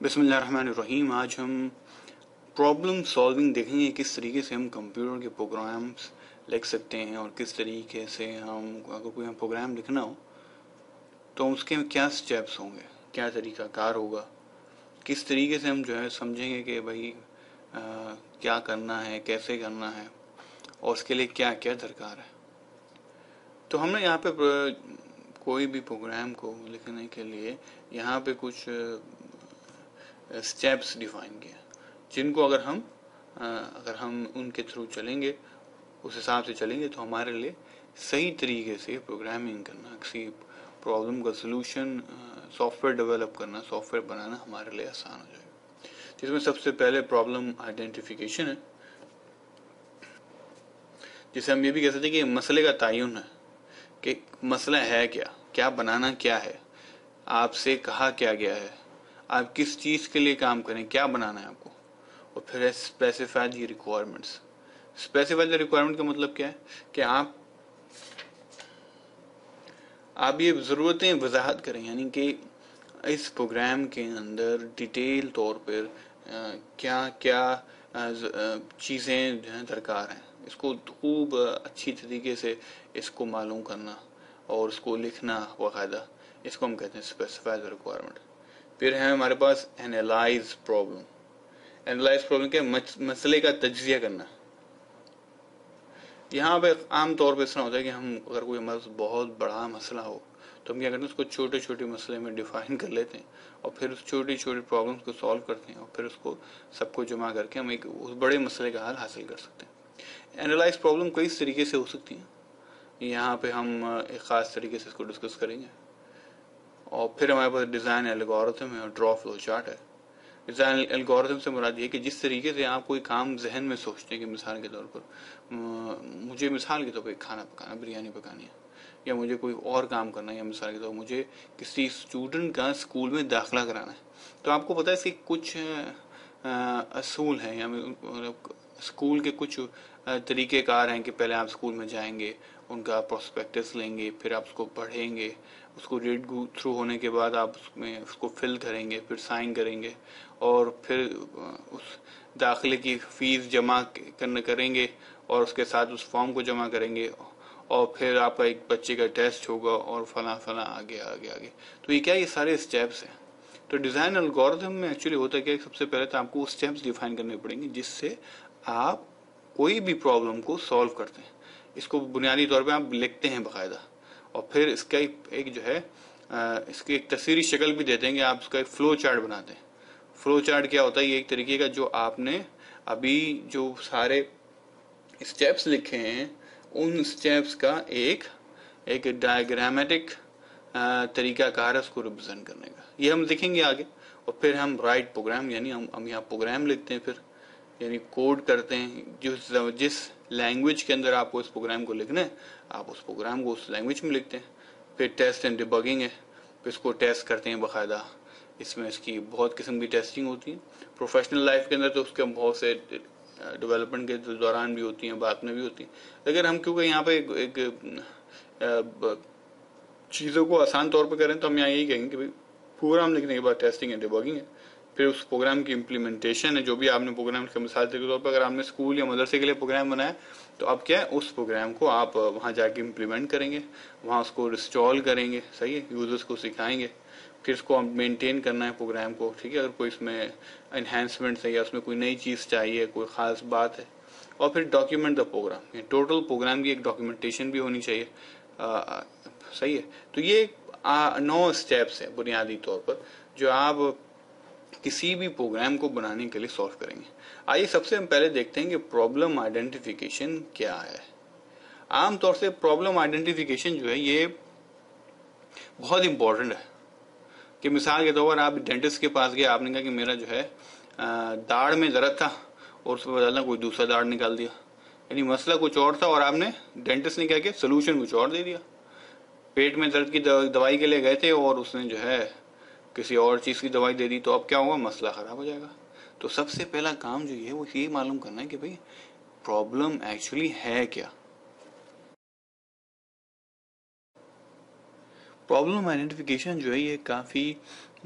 बिस्मिल्लाहिर्रहमानिर्रहीम। आज हम प्रॉब्लम सॉल्विंग देखेंगे, किस तरीके से हम कंप्यूटर के प्रोग्राम्स लिख सकते हैं और किस तरीके से हम अगर कोई हम प्रोग्राम लिखना हो तो उसके क्या स्टेप्स होंगे, क्या तरीकाकार होगा, किस तरीके से हम जो है समझेंगे कि भाई क्या करना है, कैसे करना है और उसके लिए क्या क्या दरकार है। तो हमने यहाँ पे कोई भी प्रोग्राम को लिखने के लिए यहाँ पे कुछ स्टेप्स डिफाइन किया, जिनको अगर हम उनके थ्रू चलेंगे, उस हिसाब से चलेंगे तो हमारे लिए सही तरीके से प्रोग्रामिंग करना, किसी प्रॉब्लम का सोल्यूशन, सॉफ्टवेयर डेवलप करना, सॉफ्टवेयर बनाना हमारे लिए आसान हो जाएगा। जिसमें सबसे पहले प्रॉब्लम आइडेंटिफिकेशन है, जिसे हम ये भी कह सकते हैं कि मसले का तयन है कि मसला है क्या, क्या बनाना क्या है, आपसे कहा क्या गया है, आप किस चीज के लिए काम करें, क्या बनाना है आपको। और फिर है specify the requirements. Specify the requirement का मतलब क्या है कि आप ये ज़रूरतें वजाहत करें, यानी कि इस प्रोग्राम के अंदर डिटेल तौर पर क्या क्या चीज़ें जो हैं दरकार हैं, इसको खूब अच्छी तरीके से इसको मालूम करना और उसको लिखना बाकायदा, इसको हम कहते हैं स्पेसिफाई द रिक्वायरमेंट। फिर है हमारे पास एनालाइज प्रॉब्लम। एनालाइज प्रॉब्लम के मसले का तज्जिया करना। यहाँ पे आम तौर पे इस तरह होता है कि हम अगर कोई हमारे बहुत बड़ा मसला हो तो हम क्या करते हैं, उसको छोटे छोटे मसले में डिफाइन कर लेते हैं और फिर उस छोटी छोटी प्रॉब्लम्स को सॉल्व करते हैं और फिर उसको सबको जमा करके हम एक उस बड़े मसले का हल हासिल कर सकते हैं। एनालाइज प्रॉब्लम कई तरीके से हो सकती है, यहाँ पे हम एक ख़ास तरीके से इसको डिस्कस करेंगे। और फिर हमारे पास डिज़ाइन एल्गोरिथम है और ड्रॉ फ्लो चार्ट है। डिज़ाइन एल्गोरिथम से मुराद ये कि जिस तरीके से आप कोई काम जहन में सोचते हैं कि मिसाल के तौर पर मुझे मिसाल के तौर पर खाना पकाना, बिरयानी पकानी है, या मुझे कोई और काम करना है, या मिसाल के तौर पर मुझे किसी स्टूडेंट का स्कूल में दाखिला कराना है, तो आपको पता है इसके कुछ असूल हैं, या मतलब स्कूल के कुछ तरीक़ेकार हैं कि पहले आप स्कूल में जाएंगे, उनका प्रोस्पेक्टस लेंगे, फिर आप उसको पढ़ेंगे, उसको रीड थ्रू होने के बाद आप उसमें उसको फिल करेंगे, फिर साइन करेंगे और फिर उस दाखिले की फ़ीस जमा करेंगे और उसके साथ उस फॉर्म को जमा करेंगे और फिर आपका एक बच्चे का टेस्ट होगा और फला फला आगे आगे आगे। तो ये क्या, ये सारे स्टेप्स हैं। तो डिज़ाइन एल्गोरिथम में एक्चुअली होता है कि सबसे पहले तो आपको स्टेप्स डिफाइन करने पड़ेंगे जिससे आप कोई भी प्रॉब्लम को सॉल्व करते हैं। इसको बुनियादी तौर पे आप लिखते हैं बाकायदा और फिर इसका एक जो है इसकी एक तस्वीरी शक्ल भी देते हैं कि आप इसका एक फ्लो चार्ट बनाते हैं। फ्लो चार्ट क्या होता है, ये एक तरीके का जो आपने अभी जो सारे स्टेप्स लिखे हैं उन स्टेप्स का एक डायग्रामेटिक तरीकाकार है उसको रिप्रेजेंट करने का, ये हम लिखेंगे आगे। और फिर हम राइट प्रोग्राम, यानी हम यहाँ प्रोग्राम लिखते हैं, फिर यानी कोड करते हैं जिस लैंग्वेज के अंदर आपको इस प्रोग्राम को लिखना है, आप उस प्रोग्राम को उस लैंग्वेज में लिखते हैं। फिर टेस्ट एंड डिबगिंग है, फिर इसको टेस्ट करते हैं बाकायदा। इसमें इसकी बहुत किस्म की टेस्टिंग होती है। प्रोफेशनल लाइफ के अंदर तो उसके बहुत से डेवलपमेंट के दौरान भी होती हैं, बाद में भी होती हैं, लेकिन हम क्योंकि यहाँ पे एक चीज़ों को आसान तौर पर करें तो हम यहाँ यही कहेंगे कि भाई प्रोग्राम लिखने के बाद टेस्टिंग है, डिबगिंग है, फिर उस प्रोग्राम की इम्प्लीमेंटेशन है। जो भी आपने प्रोग्राम का मिसाल के तौर पर अगर आपने स्कूल या मदरसे के लिए प्रोग्राम बनाया तो अब क्या है, उस प्रोग्राम को आप वहाँ जाके इम्प्लीमेंट करेंगे, वहाँ उसको इंस्टॉल करेंगे, सही है, यूजर्स को सिखाएंगे, फिर इसको आप मेंटेन करना है प्रोग्राम को, ठीक है, अगर कोई इसमें एनहेंसमेंट है या उसमें कोई नई चीज़ चाहिए, कोई ख़ास बात है। और फिर document the program, total program की एक डॉक्यूमेंटेशन भी होनी चाहिए, सही है। तो ये 9 स्टेप्स है बुनियादी तौर पर जो आप किसी भी प्रोग्राम को बनाने के लिए सॉल्व करेंगे। आइए सबसे हम पहले देखते हैं कि प्रॉब्लम आइडेंटिफिकेशन क्या है। आमतौर से प्रॉब्लम आइडेंटिफिकेशन जो है ये बहुत इंपॉर्टेंट है कि मिसाल के तौर पर आप डेंटिस्ट के पास गए, आपने कहा कि मेरा जो है दाढ़ में दर्द था और उसमें बदलना कोई दूसरा दाढ़ निकाल दिया, यानी मसला कुछ और था और आपने डेंटिस्ट ने क्या किया, सोल्यूशन कुछ और दे दिया। पेट में दर्द की दवाई के लिए गए थे और उसने जो है किसी और चीज़ की दवाई दे दी, तो अब क्या होगा, मसला ख़राब हो जाएगा। तो सबसे पहला काम जो है वो ये मालूम करना है कि भाई प्रॉब्लम एक्चुअली है क्या। प्रॉब्लम आइडेंटिफिकेशन जो है ये काफ़ी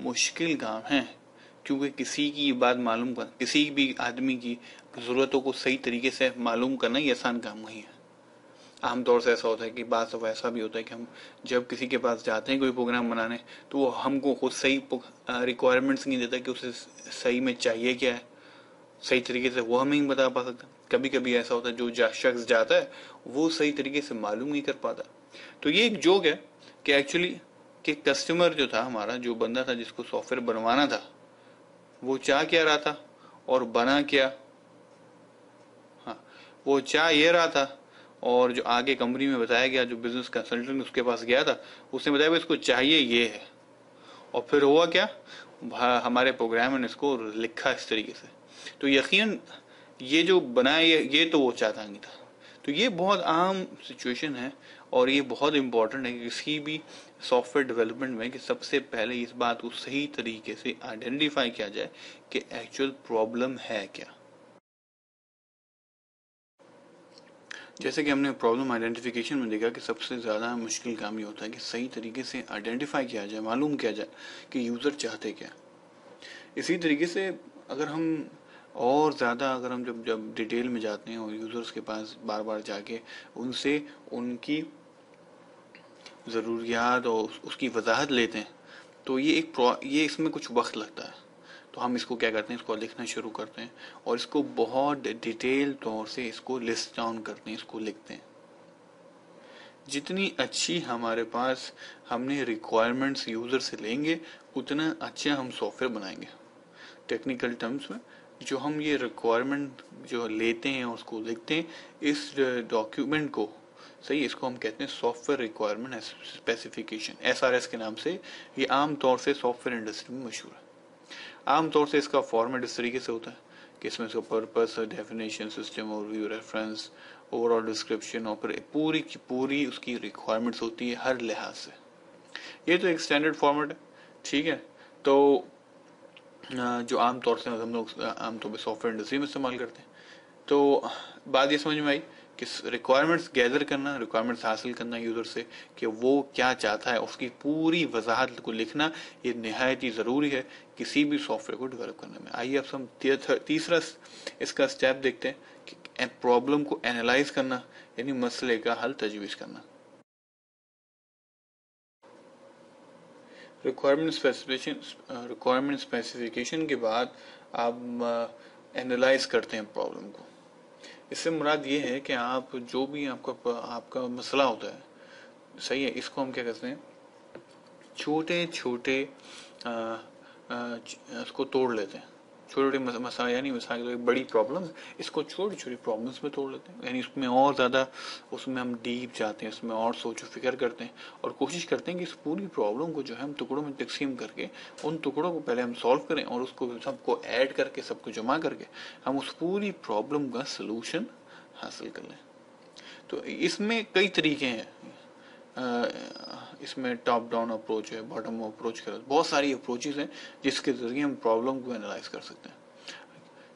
मुश्किल काम है क्योंकि किसी की बात मालूम कर, किसी भी आदमी की ज़रूरतों को सही तरीके से मालूम करना ये आसान काम नहीं है। आमतौर से ऐसा होता है कि बात सब ऐसा भी होता है कि हम जब किसी के पास जाते हैं कोई प्रोग्राम बनाने, तो वो हमको खुद सही रिक्वायरमेंट्स नहीं देता कि उसे सही में चाहिए क्या है, सही तरीके से वो हमें नहीं बता पा सकता। कभी कभी ऐसा होता है जो शख्स जाता है वो सही तरीके से मालूम नहीं कर पाता। तो ये एक जोक है कि एक्चुअली कि कस्टमर जो था हमारा, जो बंदा था जिसको सॉफ्टवेयर बनवाना था, वो चाह क्या रहा था और बना क्या। हाँ, वो चाह ये रहा था, और जो आगे कंपनी में बताया गया, जो बिजनेस कंसल्टेंट उसके पास गया था, उसने बताया भाई इसको चाहिए ये है। और फिर हुआ क्या, हमारे प्रोग्राम ने इसको लिखा इस तरीके से, तो यकीन ये जो बनाया ये तो वो चाहता नहीं था। तो ये बहुत आम सिचुएशन है, और ये बहुत इंपॉर्टेंट है किसी भी सॉफ्टवेयर डेवलपमेंट में कि सबसे पहले इस बात को सही तरीके से आइडेंटिफाई किया जाए कि एक्चुअल प्रॉब्लम है क्या। जैसे कि हमने प्रॉब्लम आइडेंटिफिकेशन में देखा कि सबसे ज़्यादा मुश्किल काम ये होता है कि सही तरीके से आइडेंटिफाई किया जाए, मालूम किया जाए कि यूज़र चाहते क्या। इसी तरीके से अगर हम और ज़्यादा अगर हम जब जब डिटेल में जाते हैं और यूज़र्स के पास बार बार जाके उनसे उनकी ज़रूरियात और उसकी वजाहत लेते हैं, तो ये इसमें कुछ वक्त लगता है। तो हम इसको क्या करते हैं, इसको लिखना शुरू करते हैं और इसको बहुत डिटेल तौर से इसको लिस्ट डाउन करते हैं, इसको लिखते हैं। जितनी अच्छी हमारे पास हमने रिक्वायरमेंट्स यूज़र से लेंगे, उतना अच्छा हम सॉफ्टवेयर बनाएंगे। टेक्निकल टर्म्स में जो हम ये रिक्वायरमेंट जो लेते हैं और उसको लिखते हैं, इस डॉक्यूमेंट को सही, इसको हम कहते हैं सॉफ्टवेयर रिक्वायरमेंट स्पेसिफिकेशन, SRS के नाम से। ये आम तौर से सॉफ्टवेयर इंडस्ट्री में मशहूर है। आमतौर से इसका फॉर्मेट इस तरीके से होता है कि इसमें इसका purpose, definition, system overview, reference, overall description, और फिर पूरी की पूरी उसकी रिक्वायरमेंट्स होती है हर लिहाज से। ये तो एक स्टैंडर्ड फॉर्मेट है, ठीक है। तो जो आमतौर से हम लोग आमतौर पर सॉफ्टवेयर इंडस्ट्री में इस्तेमाल करते हैं। तो बात ये समझ में आई कि रिक्वायरमेंट्स गैदर करना, रिक्वायरमेंट्स हासिल करना यूज़र से कि वो क्या चाहता है, उसकी पूरी वजाहत को लिखना, ये निहायत ही ज़रूरी है किसी भी सॉफ्टवेयर को डेवलप करने में। आइए अब हम तीसरा इसका स्टेप देखते हैं कि प्रॉब्लम को एनालाइज करना, यानी मसले का हल तजवीज़ करना। रिक्वायरमेंट स्पेसिफिकेशन के बाद आप एनालाइज करते हैं प्रॉब्लम को। इससे मुराद ये है कि आप जो भी आपका मसला होता है, सही है, इसको हम क्या कहते हैं, छोटे छोटे इसको तोड़ लेते हैं। छोटे छोटे मसाला, यानी मिसाल तो एक बड़ी प्रॉब्लम है, इसको छोटी छोटी प्रॉब्लम्स में तोड़ लेते हैं, यानी उसमें और ज़्यादा उसमें हम डीप जाते हैं, उसमें और सोचो फिक्र करते हैं और कोशिश करते हैं कि इस पूरी प्रॉब्लम को जो है हम टुकड़ों में तकसीम करके उन टुकड़ों को पहले हम सॉल्व करें और उसको सबको ऐड करके सबको जमा करके हम उस पूरी प्रॉब्लम का सलूशन हासिल कर लें। तो इसमें कई तरीके हैं। इसमें टॉप डाउन अप्रोच है, बॉटम अप्रोच है, बहुत सारी अप्रोचेस हैं जिसके जरिए हम प्रॉब्लम को एनालाइज कर सकते हैं,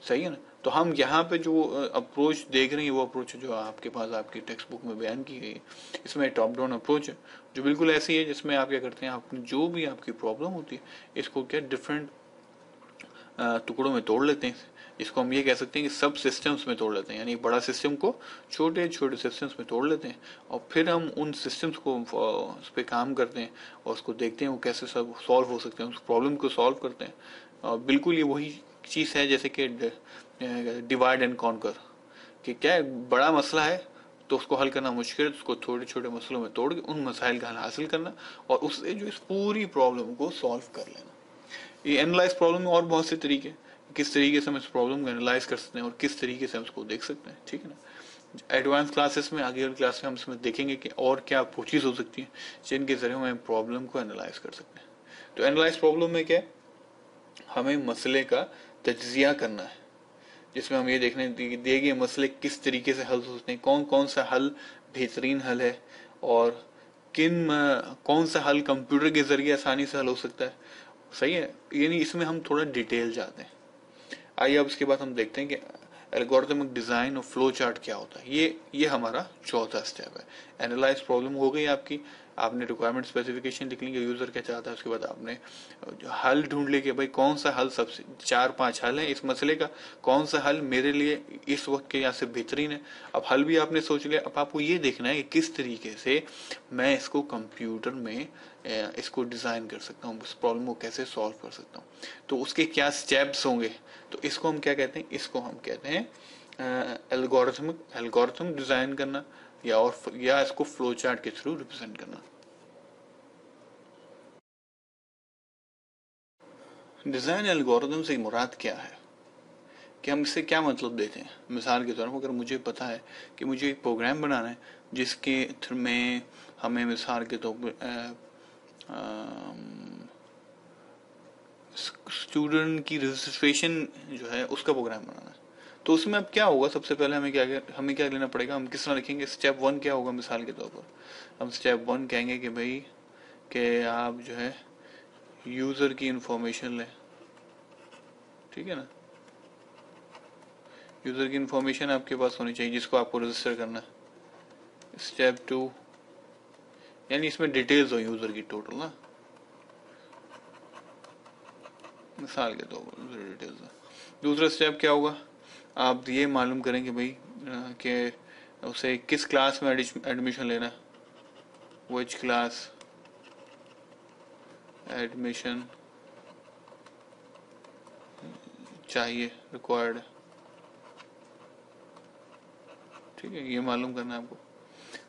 सही है ना। तो हम यहाँ पे जो अप्रोच देख रहे हैं वो अप्रोच जो आपके पास आपकी टेक्स्ट बुक में बयान की गई है, इसमें टॉप डाउन अप्रोच है जो बिल्कुल ऐसी है जिसमें आप क्या करते हैं, आप जो भी आपकी प्रॉब्लम होती है इसको क्या डिफरेंट टुकड़ों में तोड़ लेते हैं। इसको हम ये कह सकते हैं कि सब सिस्टम्स में तोड़ लेते हैं, यानी बड़ा सिस्टम को छोटे छोटे सिस्टम्स में तोड़ लेते हैं और फिर हम उन सिस्टम्स को उस पर काम करते हैं और उसको देखते हैं वो कैसे सब सॉल्व हो सकते हैं, उस प्रॉब्लम को सॉल्व करते हैं। और बिल्कुल ये वही चीज़ है जैसे कि डिवाइड एंड कॉन्कर, कि क्या है, बड़ा मसला है तो उसको हल करना मुश्किल है, तो उसको छोटे छोटे मसलों में तोड़ के उन मसाइल का हल हासिल करना और उससे जो इस पूरी प्रॉब्लम को सॉल्व कर लेना। ये एनालाइज प्रॉब्लम में और बहुत से तरीके हैं, किस तरीके से हम इस प्रॉब्लम को एनालाइज कर सकते हैं और किस तरीके से हम उसको देख सकते हैं, ठीक है ना। एडवांस क्लासेस में, आगे वाली क्लास में हम इसमें देखेंगे कि और क्या अप्रोचेस हो सकती हैं जिनके जरिए हम प्रॉब्लम को एनालाइज कर सकते हैं। तो एनालाइज प्रॉब्लम में क्या है, हमें मसले का तज्जिया करना है, जिसमें हम ये देखने दिए गए मसले किस तरीके से हल हो सकते हैं, कौन कौन सा हल बेहतरीन हल है और कौन सा हल कंप्यूटर के जरिए आसानी से हल हो सकता है, सही है। यानी इसमें हम थोड़ा डिटेल जाते हैं। आइए अब इसके बाद हम देखते हैं कि एल्गोरिथमिक डिजाइन और फ्लो चार्ट क्या होता है। ये हमारा चौथा स्टेप है। एनालाइज प्रॉब्लम हो गई आपकी, आपने रिक्वायरमेंट स्पेसिफिकेशन लिख ली, यूजर क्या चाहता है, उसके बाद आपने हल ढूंढ ले कि भाई कौन सा हल सबसे 4-5 हल है इस मसले का, कौन सा हल मेरे लिए इस वक्त के यहाँ से बेहतरीन है। अब हल भी आपने सोच लिया, अब आपको ये देखना है कि किस तरीके से मैं इसको कंप्यूटर में इसको डिजाइन कर सकता हूँ, उस प्रॉब्लम को कैसे सॉल्व कर सकता हूँ, तो उसके क्या स्टेप्स होंगे। तो इसको हम क्या कहते हैं, इसको हम कहते हैं एल्गोरिथम डिजाइन करना, या इसको फ्लो चार्ट के थ्रू रिप्रेजेंट करना। डिजाइन एल्गोरिथम से मुराद क्या है, कि हम इससे क्या मतलब देते हैं। मिसाल के तौर पर अगर मुझे पता है कि मुझे एक प्रोग्राम बनाना है जिसके थ्रू में हमें मिसाल के तौर पर स्टूडेंट की रजिस्ट्रेशन जो है उसका प्रोग्राम बनाना है, तो उसमें अब क्या होगा, सबसे पहले हमें क्या लेना पड़ेगा, हम किस तरह लिखेंगे। स्टेप 1 क्या होगा, मिसाल के तौर पर हम स्टेप 1 कहेंगे कि भाई कि आप जो है यूजर की इंफॉर्मेशन लें, ठीक है ना। यूजर की इंफॉर्मेशन आपके पास होनी चाहिए जिसको आपको रजिस्टर करना है। स्टेप 2 यानी इसमें डिटेल्स हो यूजर की टोटल ना, मिसाल के तौर पर डिटेल्स। दूसरा स्टेप क्या होगा, आप ये मालूम करें कि भाई कि उसे किस क्लास में एडमिशन लेना है, विच क्लास एडमिशन चाहिए, रिक्वायर्ड, ठीक है, ये मालूम करना है आपको।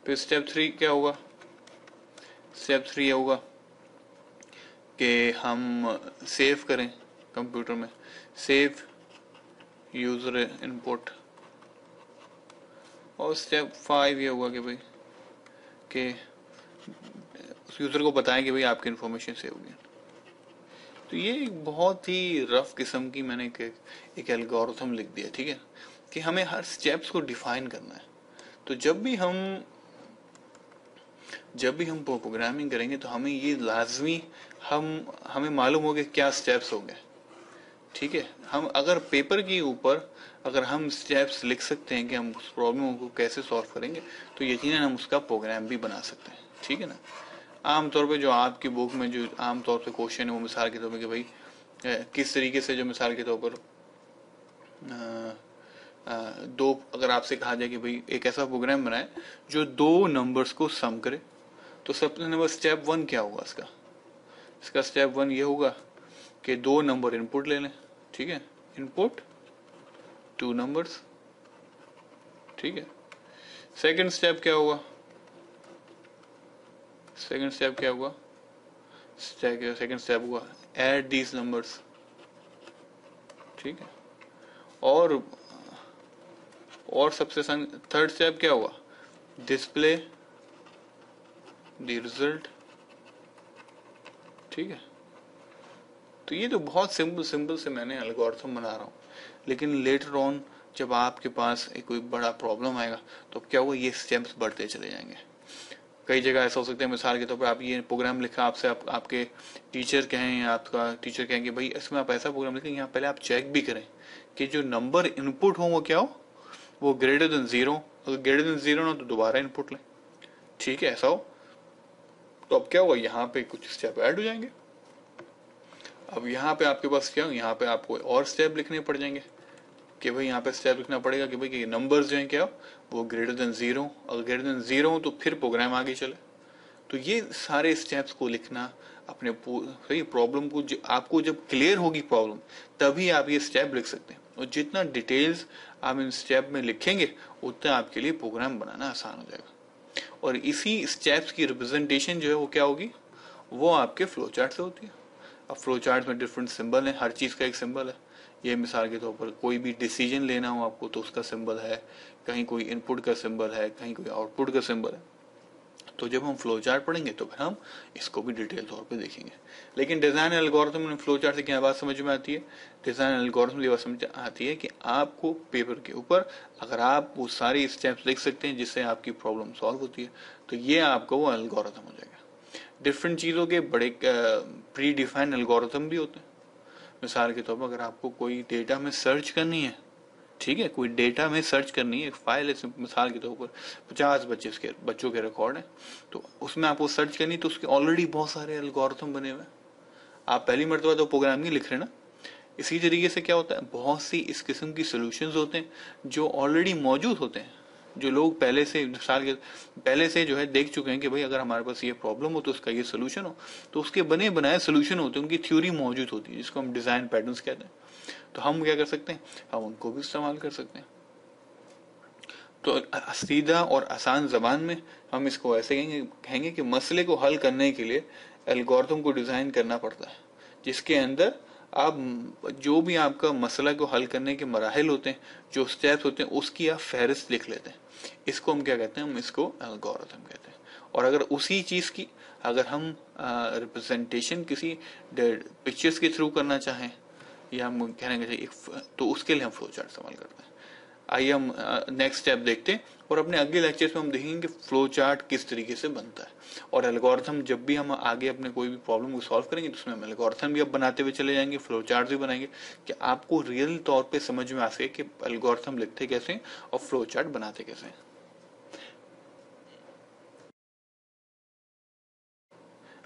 फिर स्टेप 3 क्या होगा, स्टेप 3 ये होगा कि हम सेव करें कंप्यूटर में, सेव यूजर इनपुट। और स्टेप 5 ये होगा कि भाई कि उस यूजर को बताएं कि भाई आपकी इंफॉर्मेशन सेव होगी। तो ये एक बहुत ही रफ किस्म की मैंने एक एल्गोरिथम लिख दिया, ठीक है, कि हमें हर स्टेप्स को डिफाइन करना है। तो जब भी हम प्रोग्रामिंग करेंगे तो हमें ये लाजमी हमें मालूम होगा क्या स्टेप्स होंगे, ठीक है। हम अगर पेपर के ऊपर अगर हम स्टेप्स लिख सकते हैं कि हम उस प्रॉब्लम को कैसे सॉल्व करेंगे, तो यकीनन हम उसका प्रोग्राम भी बना सकते हैं, ठीक है ना। आमतौर पे जो आपकी बुक में जो आमतौर पे क्वेश्चन है वो मिसाल के तौर पर कि भाई किस तरीके से, जो मिसाल के तौर पर दो, अगर आपसे कहा जाए कि भाई एक ऐसा प्रोग्राम बनाए जो 2 नंबर्स को सम करे, तो सबसे नंबर स्टेप 1 क्या होगा इसका स्टेप 1 ये होगा कि 2 नंबर इनपुट ले लें, ठीक है, इनपुट 2 नंबर्स, ठीक है। सेकंड स्टेप क्या होगा, सेकंड स्टेप हुआ ऐड दीज नंबर्स, ठीक है। और सबसे थर्ड स्टेप क्या हुआ, डिस्प्ले द रिजल्ट, ठीक है। तो ये तो बहुत सिंपल से मैंने एल्गोरिथम बना रहा हूँ, लेकिन लेटर ऑन जब आपके पास एक कोई बड़ा प्रॉब्लम आएगा तो क्या होगा, ये स्टेप्स बढ़ते चले जाएंगे। कई जगह ऐसा हो सकता है, मिसाल के तौर पर आप ये प्रोग्राम लिखा, आपसे आपके टीचर कहें या आपका टीचर कहेंगे भाई इसमें आप ऐसा प्रोग्राम लिखें, यहाँ पहले आप चेक भी करें कि जो नंबर इनपुट हो वो क्या हो, वो ग्रेटर देन 0, अगर ग्रेटर देन 0 ना तो दोबारा इनपुट लें, ठीक है, ऐसा हो। तो अब क्या होगा, यहाँ पे कुछ स्टेप ऐड हो जाएंगे। अब यहाँ पे आपके पास क्या हो, यहाँ पे आपको और स्टेप लिखने पड़ जाएंगे कि भाई यहाँ पे स्टेप लिखना पड़ेगा कि भाई कि नंबर्स जो हैं क्या वो ग्रेटर देन 0, अगर ग्रेटर देन 0 हो तो फिर प्रोग्राम आगे चले। तो ये सारे स्टेप्स को लिखना अपने सही प्रॉब्लम को आपको जब क्लियर होगी प्रॉब्लम तभी आप ये स्टेप लिख सकते हैं, और जितना डिटेल्स आप इन स्टेप में लिखेंगे उतना आपके लिए प्रोग्राम बनाना आसान हो जाएगा। और इसी स्टेप्स की रिप्रेजेंटेशन जो है वो क्या होगी, वो आपके फ्लो चार्ट से होती है। अब फ्लो चार्ट में डिफरेंट सिंबल है, हर चीज़ का एक सिंबल है। ये मिसाल के तौर पर कोई भी डिसीजन लेना हो आपको तो उसका सिंबल है, कहीं कोई इनपुट का सिंबल है, कहीं कोई आउटपुट का सिंबल है। तो जब हम फ्लो चार्ट पढ़ेंगे तो फिर हम इसको भी डिटेल तौर पे देखेंगे। लेकिन डिजाइन एल्गोरिथम में फ्लो चार्ट से क्या बात समझ में आती है, डिजाइन एल्गोरिथम ये बात समझ आती है कि आपको पेपर के ऊपर अगर आप वो सारी स्टेप्स लिख सकते हैं जिससे आपकी प्रॉब्लम सॉल्व होती है, तो ये आपका वो एल्गोरिथम हो जाएगा। डिफरेंट चीज़ों के बड़े प्री डिफाइंड एल्गोरिथम भी होते हैं। मिसाल के तौर पर अगर आपको कोई डेटा में सर्च करनी है, ठीक है, कोई डेटा में सर्च करनी है, एक फाइल है मिसाल के तौर पर 50 बच्चों के रिकॉर्ड है, तो उसमें आपको सर्च करनी, तो उसके ऑलरेडी बहुत सारे एल्गोरिथम बने हुए हैं, आप पहली मरतबा तो प्रोग्राम नहीं लिख रहे ना। इसी तरीके से क्या होता है, बहुत सी इस किस्म की सोल्यूशंस होते हैं जो ऑलरेडी मौजूद होते हैं, जो लोग पहले से साल के पहले से जो है देख चुके हैं कि भाई अगर हमारे पास ये प्रॉब्लम हो तो उसका ये सोल्यूशन हो, तो उसके बने बनाए सोल्यूशन होते हैं, उनकी थ्योरी मौजूद होती है, जिसको हम डिजाइन पैटर्न्स कहते हैं। तो हम क्या कर सकते हैं, हम उनको भी इस्तेमाल कर सकते हैं। तो सीधा और आसान जबान में हम इसको ऐसे कहेंगे कि मसले को हल करने के लिए एल्गोरिथम को डिजाइन करना पड़ता है, जिसके अंदर आप जो भी आपका मसला को हल करने के मराहिल होते हैं, जो स्टेप्स होते हैं, उसकी आप फहरिस्त लिख लेते हैं। इसको हम क्या कहते हैं, हम इसको एल्गोरिथम कहते हैं। और अगर उसी चीज की अगर हम रिप्रेजेंटेशन किसी पिक्चर्स के थ्रू करना चाहें, या हम कहना चाहिए तो उसके लिए हम फ्लो चार्ट इस्तेमाल करते हैं। आइए हम नेक्स्ट स्टेप देखते हैं, और अपने अगले लेक्चर्स में हम देखेंगे कि फ्लो चार्ट किस तरीके से बनता है, और एल्गोरिथम जब भी हम आगे अपने कोई भी प्रॉब्लम को सॉल्व करेंगे तो उसमें हम एल्गोरिथम भी अब बनाते हुए चले जाएंगे, फ्लो चार्ट भी बनाएंगे, कि आपको रियल तौर पे समझ में आ सके कि एल्गोरिथम लिखते कैसे और फ्लो चार्ट बनाते कैसे हैं।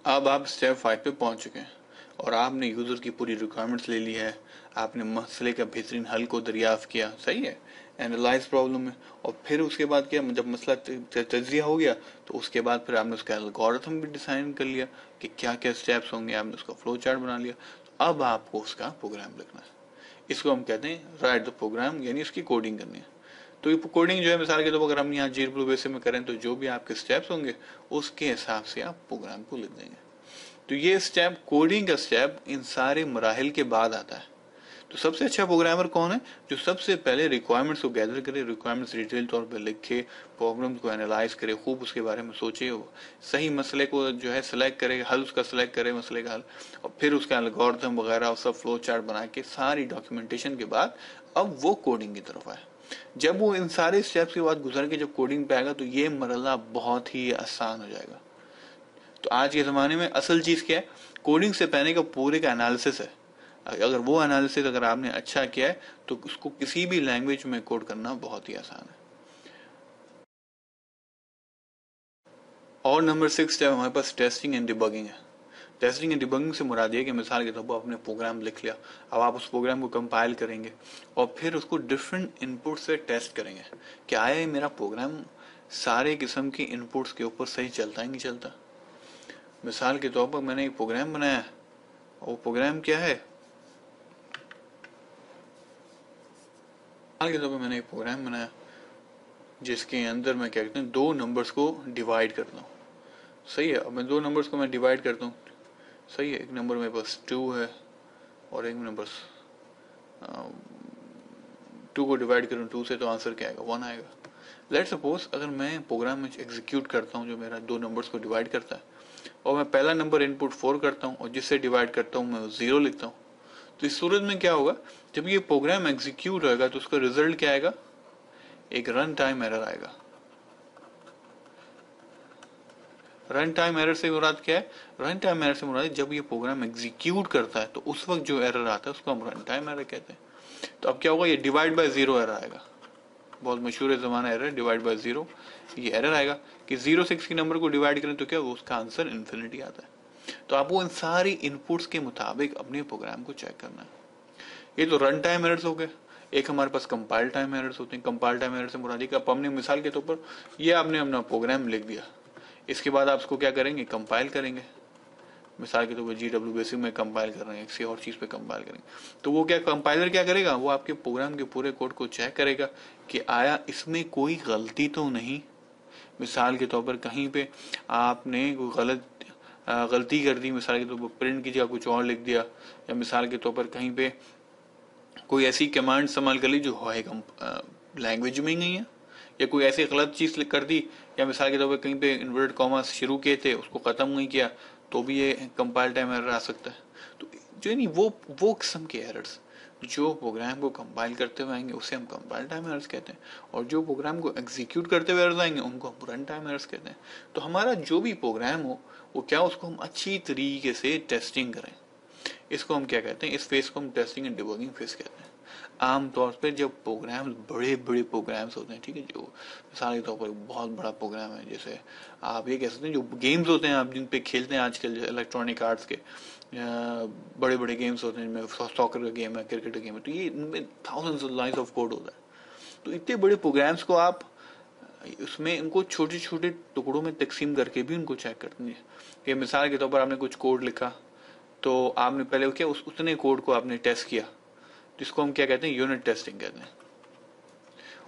अब आप स्टेप 5 पे पहुंच चुके हैं, और आपने यूजर की पूरी रिक्वायरमेंट्स ले ली है, आपने मसले का बेहतरीन हल को दरियाफ्त किया, सही है, एनालाइज प्रॉब्लम में, और फिर उसके बाद क्या, जब मसला तजिया हो गया तो उसके बाद फिर आपने उसका एल्गोरिथम भी डिजाइन कर लिया कि क्या क्या स्टेप्स होंगे, आपने उसका फ्लो चार्ट बना लिया। तो अब आपको उसका प्रोग्राम लिखना है, इसको हम कहते हैं राइट द प्रोग्राम, यानी उसकी कोडिंग करनी है। तो ये कोडिंग जो है मिसाल के तौर पर अगर हम यहाँ जीरो बेसिस में करें, तो जो भी आपके स्टेप्स होंगे उसके हिसाब से आप प्रोग्राम को लिख देंगे। तो ये स्टेप, कोडिंग का स्टेप, इन सारे मराहिल के बाद आता है। तो सबसे अच्छा प्रोग्रामर कौन है, जो सबसे पहले रिक्वायरमेंट्स को गैदर करे, रिक्वायरमेंट्स डिटेल तौर पर लिखे, प्रॉब्लम को एनालाइज करे, खूब उसके बारे में सोचे, सही मसले को जो है सिलेक्ट करे, हल उसका सिलेक्ट करे, मसले का हल, और फिर उसका एल्गोरिथम वगैरह और सब फ्लो चार्ट बना के सारी डॉक्यूमेंटेशन के बाद अब वो कोडिंग की तरफ आए। जब वो इन सारे स्टेप्स के बाद गुजर के जब कोडिंग पे आएगा तो ये मरला बहुत ही आसान हो जाएगा। तो आज के जमाने में असल चीज क्या है, कोडिंग से पहले का पूरे का एनालिसिस है। अगर वो एनालिसिस अगर आपने अच्छा किया है तो उसको किसी भी लैंग्वेज में कोड करना बहुत ही आसान है। और नंबर 6 स्टेप हमारे पास टेस्टिंग एंड डिबगिंग है। टेस्टिंग एंड डिबगिंग से मुराद ये कि मिसाल के तौर पर आपने प्रोग्राम लिख लिया, अब आप उस प्रोग्राम को कंपाइल करेंगे और फिर उसको डिफरेंट इनपुट से टेस्ट करेंगे कि आया मेरा प्रोग्राम सारे किस्म के इनपुट्स के ऊपर सही चलता है नहीं चलता। मिसाल के तौर पर मैंने एक प्रोग्राम बनाया, और वो प्रोग्राम क्या है, मिसाल के तौर पर मैंने एक प्रोग्राम बनाया जिसके अंदर मैं क्या कहते हैं, दो नंबर्स को डिवाइड करता हूँ, सही है। अब मैं दो नंबर्स को मैं डिवाइड करता हूँ, सही है, एक नंबर मेरे पास 2 है और एक नंबर 2 को डिवाइड करूँ 2 से, तो आंसर क्या आएगा, 1 आएगा। लेट्स सपोज अगर मैं प्रोग्राम में एग्जीक्यूट करता हूँ जो मेरा दो नंबर्स को डिवाइड करता है, और मैं पहला नंबर इनपुट 4 करता हूँ और जिससे डिवाइड करता हूँ मैं 0 लिखता हूँ, तो इस सूरत में क्या होगा, जब ये प्रोग्राम एग्जीक्यूट होगा तो उसका रिजल्ट क्या आएगा, एक रन टाइम एरर आएगा। रन टाइम एरर से मुराद क्या है, रन टाइम एरर से मुराद जब ये प्रोग्राम एग्जीक्यूट करता है तो उस वक्त जो एरर आता है उसको हम रन टाइम एरर कहते हैं। तो अब क्या होगा, ये डिवाइड बाय 0 एरर आएगा, बहुत मशहूर जमाना एरर, डिवाइड बाय 0, ये एरर आएगा कि 0 से किसी नंबर को डिवाइड करें तो क्या उसका आंसर इन्फिनिटी आता है। तो आपको इन सारी इनपुट्स के मुताबिक अपने प्रोग्राम को चेक करना है। ये तो रन टाइम एरर्स हो गए। एक हमारे पास कंपाइल टाइम एरर्स होते हैं। कंपाइल टाइम एरर से मुराद का हमने मिसाल के तौर पर ये आपने अपना प्रोग्राम लिख दिया, इसके बाद आप उसको क्या करेंगे, कंपाइल करेंगे। मिसाल के तौर पर GW बेसिक में कंपाइल कर रहे हैं, किसी और चीज पे कंपाइल करेंगे, तो वो क्या कंपाइलर क्या करेगा, वो आपके प्रोग्राम के पूरे कोड को चेक करेगा कि आया इसमें कोई गलती तो नहीं। मिसाल के तौर पर कहीं पे आपने कोई गलती कर दी, मिसाल के तौर पर प्रिंट की जगह कुछ और लिख दिया, या मिसाल के तौर पर कहीं पे कोई ऐसी कमांड इस्तेमाल कर ली जो है लैंग्वेज में ही नहीं है, या कोई ऐसी गलत चीज कर दी, या मिसाल के तौर पर कहीं पे इन्वर्टेड कॉमा शुरू किए थे उसको खत्म नहीं किया, तो भी ये कंपाइल टाइम एरर आ सकता है। तो जो नहीं वो किस्म के एरर्स जो प्रोग्राम को कंपाइल करते हुए आएंगे उसे हम कंपाइल टाइम एरर्स कहते हैं, और जो प्रोग्राम को एग्जीक्यूट करते हुए एरर्स आएंगे उनको हम रन टाइम एरर्स कहते हैं। तो हमारा जो भी प्रोग्राम हो वो क्या, उसको हम अच्छी तरीके से टेस्टिंग करें, इसको हम क्या कहते हैं, इस फेज को हम टेस्टिंग एंड डिबगिंग फेज कहते हैं। आम तौर पे जब प्रोग्राम्स बड़े बड़े प्रोग्राम्स होते हैं, ठीक है, जो मिसाल के तौर पर बहुत बड़ा प्रोग्राम है, जैसे आप ये कह सकते हैं जो गेम्स होते हैं आप जिन पे खेलते हैं आजकल, इलेक्ट्रॉनिक आर्ट्स के बड़े बड़े गेम्स होते हैं, जिनमें सॉकर का गेम है, क्रिकेट का गेम है, तो ये इनमें thousands of lines of code होता है। तो इतने बड़े प्रोग्राम्स को आप उसमें इनको छोटे छोटे टुकड़ों में तकसीम करके भी उनको चेक करते हैं। कि मिसाल के तौर पर आपने कुछ कोड लिखा, तो आपने पहले क्या उतने कोड को आपने टेस्ट किया, जिसको हम क्या कहते हैं, यूनिट टेस्टिंग कहते हैं।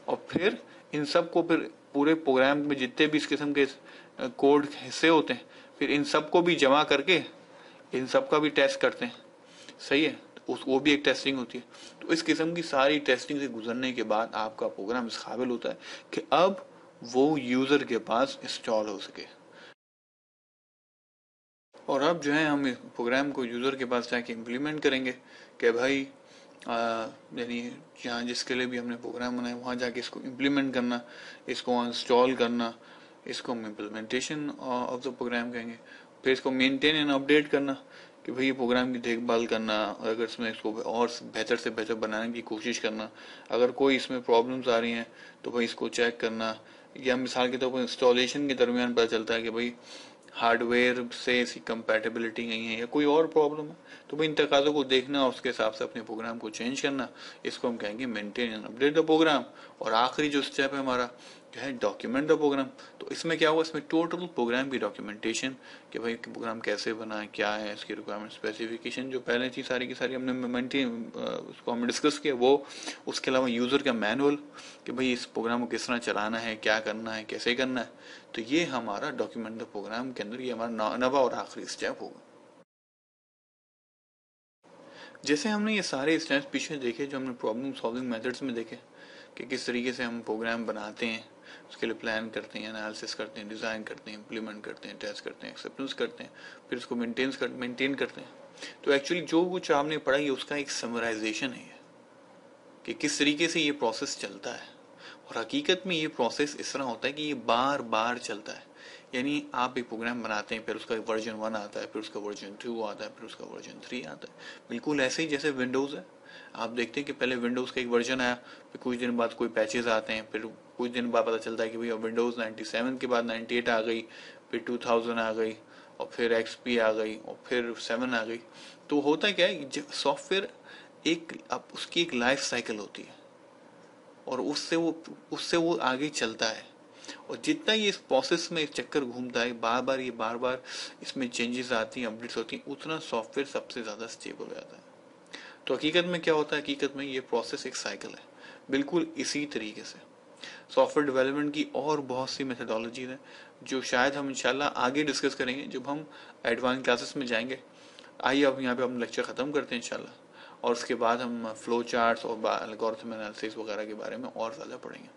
और फिर इन सब को फिर पूरे प्रोग्राम में जितने भी इस किस्म के कोड हिस्से होते हैं, फिर इन सब को भी जमा करके इन सब का भी टेस्ट करते हैं। सही है, तो वो भी एक टेस्टिंग होती है। तो इस किस्म की सारी टेस्टिंग से गुजरने के बाद आपका प्रोग्राम इस काबिल होता है कि अब वो यूजर के पास इंस्टॉल हो सके। और अब जो है हम इस प्रोग्राम को यूजर के पास जाके इम्प्लीमेंट करेंगे कि भाई यानी जहाँ जिसके लिए भी हमने प्रोग्राम बनाया वहाँ जाके इसको इम्प्लीमेंट करना, इसको इंस्टॉल करना, इसको हम इम्प्लीमेंटेशन ऑफ द प्रोग्राम कहेंगे। फिर इसको मेंटेन एंड अपडेट करना कि भाई ये प्रोग्राम की देखभाल करना, और अगर इसमें इसको और बेहतर से बेहतर बनाने की कोशिश करना, अगर कोई इसमें प्रॉब्लम्स आ रही हैं तो भाई इसको चेक करना। या मिसाल के तौर पर इंस्टॉलेशन के दरमियान पता चलता है कि भाई हार्डवेयर से इसकी कंपैटिबिलिटी नहीं है या कोई और प्रॉब्लम है, तो भाई इन तकाज़ों को देखना और उसके हिसाब से अपने प्रोग्राम को चेंज करना, इसको हम कहेंगे maintain and update the program. और आखिरी जो स्टेप है हमारा क्या है, डॉक्यूमेंट द प्रोग्राम। तो इसमें क्या हुआ, इसमें टोटल प्रोग्राम की डॉक्यूमेंटेशन कि भाई प्रोग्राम कैसे बना है, क्या है इसकी रिक्वायरमेंट स्पेसिफिकेशन, जो पहले थी सारी की सारी हमने मेंटेन उसको हमने डिस्कस किया वो। उसके अलावा यूज़र का मैनुअल कि भाई इस प्रोग्राम को किस तरह चलाना है, क्या करना है, कैसे करना है। तो ये हमारा डॉक्यूमेंट द प्रोग्राम के अंदर ये हमारा नवा और आखिरी स्टेप होगा। जैसे हमने ये सारे स्टेप्स पीछे देखे, जो हमने प्रॉब्लम सॉल्विंग मेथड्स में देखे कि किस तरीके से हम प्रोग्राम बनाते हैं, उसके लिए प्लान करते हैं, एनालिसिस करते हैं, डिज़ाइन करते हैं, इम्प्लीमेंट करते हैं, टेस्ट करते हैं, एक्सेप्टेंस करते हैं, फिर उसको मेंटेन करते हैं। तो एक्चुअली जो कुछ आपने पढ़ा ये उसका एक समराइजेशन है कि किस तरीके से ये प्रोसेस चलता है। और हकीकत में ये प्रोसेस इस तरह होता है कि ये बार बार चलता है। यानी आप एक प्रोग्राम बनाते हैं, फिर उसका वर्जन 1 आता है, फिर उसका वर्जन 2 आता है, फिर उसका वर्जन 3 आता है। बिल्कुल ऐसे ही जैसे विंडोज़ है, आप देखते हैं कि पहले विंडोज़ का एक वर्जन आया, फिर कुछ दिन बाद कोई पैचेस आते हैं, फिर कुछ दिन बाद पता चलता है कि भैया विंडोज़ 97 के बाद 98 आ गई, फिर 2000 आ गई, और फिर एक्सपी आ गई, और फिर 7 आ गई। तो होता क्या है, सॉफ्टवेयर एक अब उसकी एक लाइफ साइकिल होती है और उससे वो आगे चलता है। और जितना ये इस प्रोसेस में चक्कर घूमता है, बार बार इसमें चेंजेस आती हैं, अपडेट्स होती हैं, उतना सॉफ्टवेयर सबसे ज़्यादा स्टेबल हो जाता है। तो हकीकत में क्या होता है, हकीकत में ये प्रोसेस एक साइकिल है। बिल्कुल इसी तरीके से सॉफ्टवेयर डेवलपमेंट की और बहुत सी मेथडोलॉजीज हैं जो शायद हम इंशाल्लाह आगे डिस्कस करेंगे जब हम एडवांस क्लासेस में जाएंगे। आइए अब यहाँ पे हम लेक्चर ख़त्म करते हैं इंशाल्लाह, और उसके बाद हम फ्लो चार्ट्स और एल्गोरिथम एनालिसिस वगैरह के बारे में और ज़्यादा पढ़ेंगे।